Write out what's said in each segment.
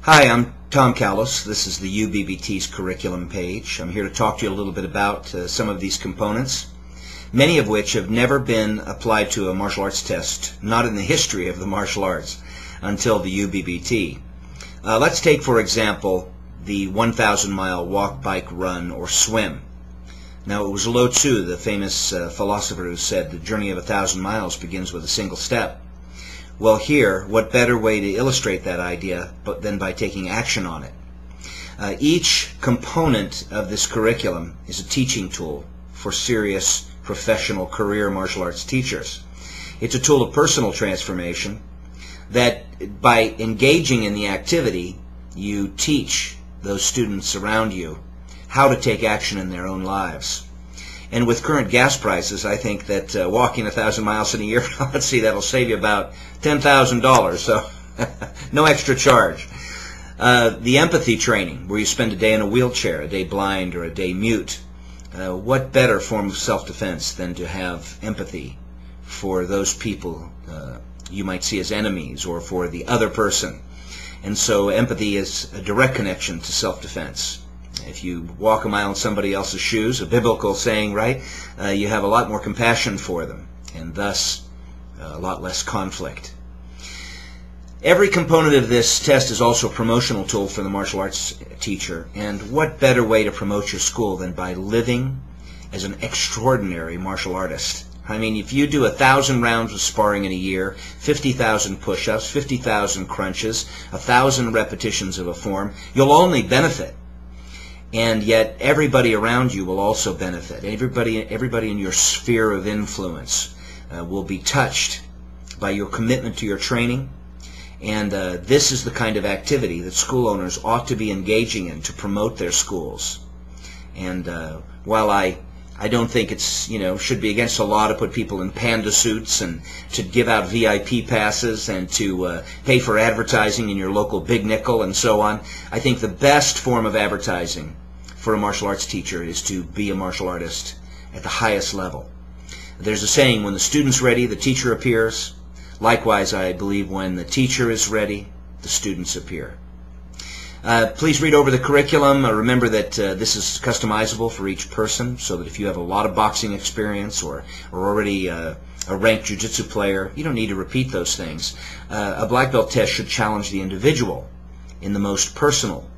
Hi, I'm Tom Callos. This is the UBBT's curriculum page. I'm here to talk to you a little bit about some of these components, many of which have never been applied to a martial arts test, not in the history of the martial arts, until the UBBT. Let's take, for example, the 1,000-mile walk, bike, run, or swim. Now, it was Lao Tzu, the famous philosopher, who said the journey of 1,000 miles begins with a single step. Well, here, what better way to illustrate that idea than by taking action on it? Each component of this curriculum is a teaching tool for serious professional career martial arts teachers. It's a tool of personal transformation that by engaging in the activity, you teach those students around you how to take action in their own lives. And with current gas prices, I think that walking 1,000 miles in a year, let's see, that'll save you about $10,000, so no extra charge. The empathy training, where you spend a day in a wheelchair, a day blind, or a day mute. What better form of self-defense than to have empathy for those people you might see as enemies, or for the other person? And so empathy is a direct connection to self-defense. If you walk a mile in somebody else's shoes, a biblical saying, right, you have a lot more compassion for them, and thus a lot less conflict. Every component of this test is also a promotional tool for the martial arts teacher, and what better way to promote your school than by living as an extraordinary martial artist? I mean, if you do 1,000 rounds of sparring in a year, 50,000 push-ups, 50,000 crunches, 1,000 repetitions of a form, you'll only benefit. And yet everybody around you will also benefit. Everybody in your sphere of influence will be touched by your commitment to your training. And this is the kind of activity that school owners ought to be engaging in to promote their schools. And while I don't think it's, should be against the law to put people in panda suits and to give out VIP passes and to pay for advertising in your local Big Nickel and so on, I think the best form of advertising for a martial arts teacher is to be a martial artist at the highest level. There's a saying, when the student's ready, the teacher appears. Likewise, I believe when the teacher is ready, the students appear. Please read over the curriculum. Remember that this is customizable for each person, so that if you have a lot of boxing experience or already a ranked jiu-jitsu player, you don't need to repeat those things. A black belt test should challenge the individual in the most personal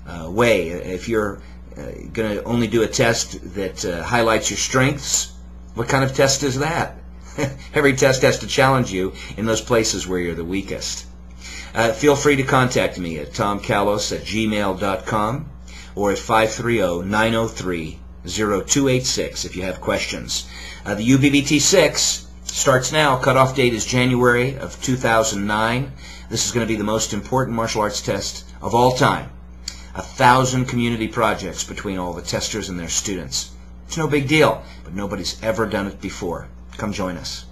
way. If you're going to only do a test that highlights your strengths, what kind of test is that? Every test has to challenge you in those places where you're the weakest. Feel free to contact me at tomcallos@gmail.com or at 530-903-0286 if you have questions. The UBBT 6 starts now. Cutoff date is January of 2009. This is going to be the most important martial arts test of all time. 1,000 community projects between all the testers and their students. It's no big deal, but nobody's ever done it before. Come join us.